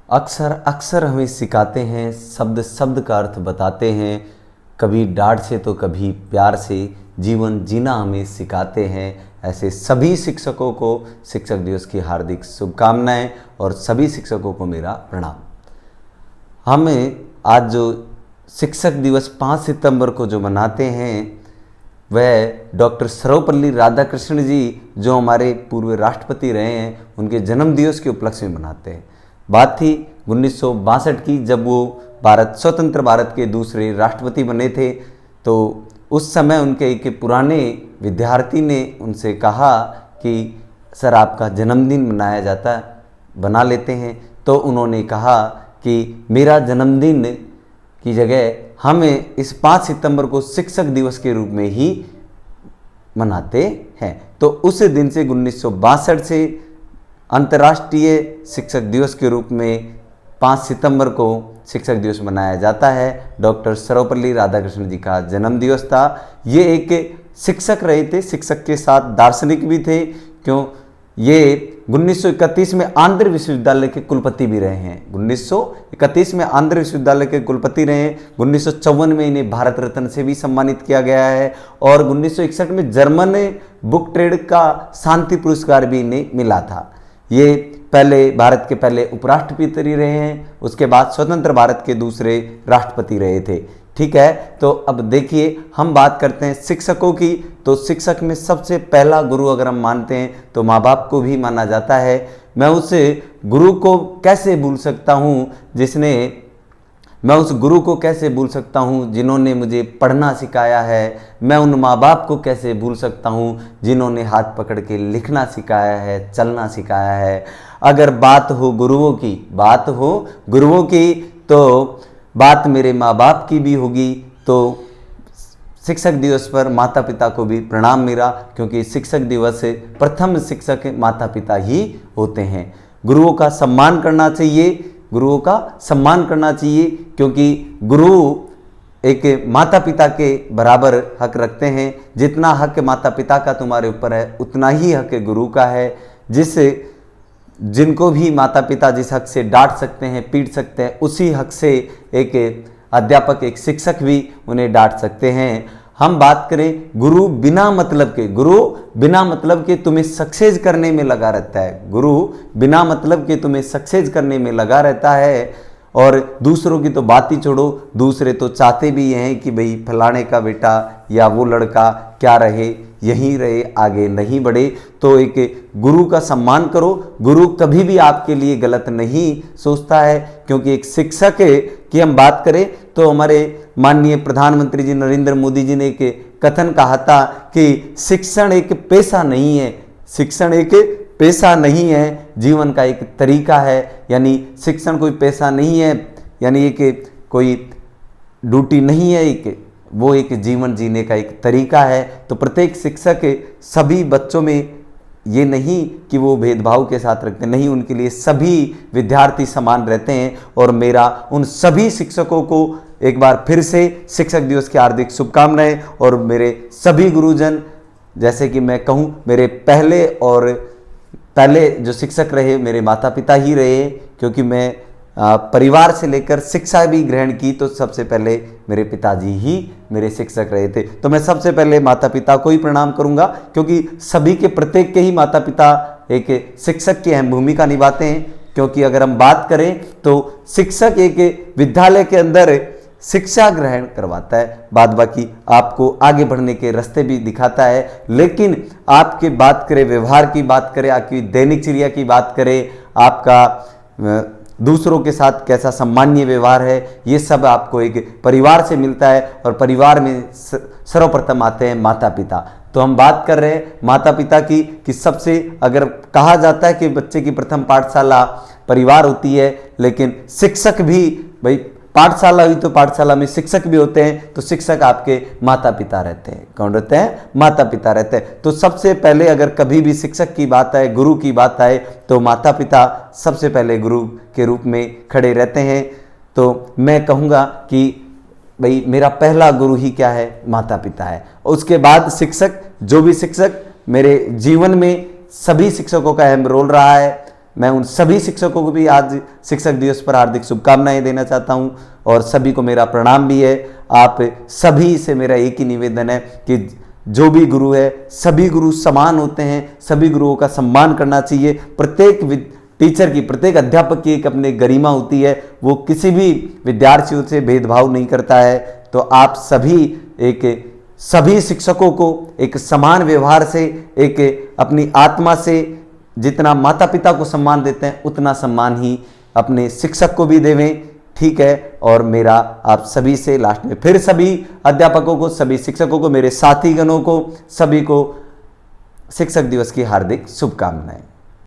अक्सर अक्सर हमें सिखाते हैं, शब्द शब्द का अर्थ बताते हैं, कभी डांट से तो कभी प्यार से जीवन जीना हमें सिखाते हैं। ऐसे सभी शिक्षकों को शिक्षक दिवस की हार्दिक शुभकामनाएं और सभी शिक्षकों को मेरा प्रणाम। हमें आज जो शिक्षक दिवस 5 सितंबर को जो मनाते हैं वह डॉक्टर सर्वपल्ली राधाकृष्णन जी जो हमारे पूर्व राष्ट्रपति रहे हैं उनके जन्म दिवस के उपलक्ष्य में मनाते हैं। बात थी 1962 की, जब वो स्वतंत्र भारत के दूसरे राष्ट्रपति बने थे। तो उस समय उनके एक पुराने विद्यार्थी ने उनसे कहा कि सर आपका जन्मदिन मनाया जाता बना लेते हैं। तो उन्होंने कहा कि मेरा जन्मदिन की जगह हम इस 5 सितंबर को शिक्षक दिवस के रूप में ही मनाते हैं। तो उस दिन से 1962 से अंतर्राष्ट्रीय शिक्षक दिवस के रूप में 5 सितंबर को शिक्षक दिवस मनाया जाता है। डॉक्टर सर्वपल्ली राधाकृष्णन जी का जन्म दिवस था। ये एक शिक्षक रहे थे, शिक्षक के साथ दार्शनिक भी थे। क्यों, ये 1931 में आंध्र विश्वविद्यालय के कुलपति भी रहे हैं। 1931 में आंध्र विश्वविद्यालय के कुलपति रहे हैं। 1954 में इन्हें भारत रत्न से भी सम्मानित किया गया है और 1961 में जर्मन बुक ट्रेड का शांति पुरस्कार भी इन्हें मिला था। ये भारत के पहले उपराष्ट्रपति रहे हैं, उसके बाद स्वतंत्र भारत के दूसरे राष्ट्रपति रहे थे। ठीक है, तो अब देखिए हम बात करते हैं शिक्षकों की। तो शिक्षक में सबसे पहला गुरु अगर हम मानते हैं तो माँ बाप को भी माना जाता है। मैं उस गुरु को कैसे भूल सकता हूँ जिन्होंने मुझे पढ़ना सिखाया है। मैं उन माँ बाप को कैसे भूल सकता हूँ जिन्होंने हाथ पकड़ के लिखना सिखाया है, चलना सिखाया है। अगर बात हो गुरुओं की तो बात मेरे माँ बाप की भी होगी। तो शिक्षक दिवस पर माता पिता को भी प्रणाम मेरा, क्योंकि शिक्षक दिवस से प्रथम शिक्षक माता पिता ही होते हैं। गुरुओं का सम्मान करना चाहिए, क्योंकि गुरु एक माता पिता के बराबर हक रखते हैं। जितना हक माता पिता का तुम्हारे ऊपर है उतना ही हक गुरु का है। जिनको भी माता पिता जिस हक से डांट सकते हैं, पीट सकते हैं, उसी हक से एक अध्यापक, एक शिक्षक भी उन्हें डांट सकते हैं। हम बात करें गुरु बिना मतलब के तुम्हें सक्सेस करने में लगा रहता है। और दूसरों की तो बात ही छोड़ो, दूसरे तो चाहते भी हैं कि भाई फलाने का बेटा या वो लड़का क्या रहे, यहीं रहे, आगे नहीं बढ़े। तो एक गुरु का सम्मान करो। गुरु कभी भी आपके लिए गलत नहीं सोचता है, क्योंकि एक शिक्षक की हम बात करें तो हमारे माननीय प्रधानमंत्री जी नरेंद्र मोदी जी ने एक कथन कहा था कि शिक्षण एक पेशा नहीं है, जीवन का एक तरीका है। यानी शिक्षण कोई पेशा नहीं है, यानी एक कोई ड्यूटी नहीं है, वो एक जीवन जीने का एक तरीका है। तो प्रत्येक शिक्षक सभी बच्चों में ये नहीं कि वो भेदभाव के साथ रखते नहीं, उनके लिए सभी विद्यार्थी समान रहते हैं। और मेरा उन सभी शिक्षकों को एक बार फिर से शिक्षक दिवस की हार्दिक शुभकामनाएं। और मेरे सभी गुरुजन, जैसे कि मैं कहूँ, मेरे पहले जो शिक्षक रहे मेरे माता पिता ही रहे, क्योंकि मैं परिवार से लेकर शिक्षा भी ग्रहण की तो सबसे पहले मेरे पिताजी ही मेरे शिक्षक रहे थे। तो मैं सबसे पहले माता पिता को ही प्रणाम करूंगा, क्योंकि सभी के प्रत्येक के ही माता पिता एक शिक्षक की अहम भूमिका निभाते हैं। क्योंकि अगर हम बात करें तो शिक्षक एक विद्यालय के अंदर शिक्षा ग्रहण करवाता है, बाद बाकी आपको आगे बढ़ने के रास्ते भी दिखाता है। लेकिन आपकी बात करें, व्यवहार की बात करें, आपकी दैनिकचर्या की बात करें, आपका दूसरों के साथ कैसा सम्मानीय व्यवहार है, ये सब आपको एक परिवार से मिलता है। और परिवार में सर्वप्रथम आते हैं माता पिता। तो हम बात कर रहे हैं माता पिता की कि सबसे, अगर कहा जाता है कि बच्चे की प्रथम पाठशाला परिवार होती है, लेकिन शिक्षक भी, भाई पाठशाला हुई तो पाठशाला में शिक्षक भी होते हैं। तो शिक्षक आपके माता पिता रहते हैं। कौन रहते हैं? माता पिता रहते हैं। तो सबसे पहले अगर कभी भी शिक्षक की बात आए, गुरु की बात आए, तो माता पिता सबसे पहले गुरु के रूप में खड़े रहते हैं। तो मैं कहूँगा कि भाई मेरा पहला गुरु ही क्या है? माता पिता है। उसके बाद शिक्षक, जो भी शिक्षक मेरे जीवन में सभी शिक्षकों का अहम रोल रहा है। मैं उन सभी शिक्षकों को भी आज शिक्षक दिवस पर हार्दिक शुभकामनाएं देना चाहता हूं और सभी को मेरा प्रणाम भी है। आप सभी से मेरा एक ही निवेदन है कि जो भी गुरु है, सभी गुरु समान होते हैं, सभी गुरुओं का सम्मान करना चाहिए। प्रत्येक टीचर की, प्रत्येक अध्यापक की एक अपनी गरिमा होती है, वो किसी भी विद्यार्थियों से भेदभाव नहीं करता है। तो आप सभी शिक्षकों को एक समान व्यवहार से, एक अपनी आत्मा से जितना माता पिता को सम्मान देते हैं उतना सम्मान ही अपने शिक्षक को भी देवें, ठीक है। और मेरा आप सभी से लास्ट में फिर सभी अध्यापकों को, सभी शिक्षकों को, मेरे साथीगणों को, सभी को शिक्षक दिवस की हार्दिक शुभकामनाएं।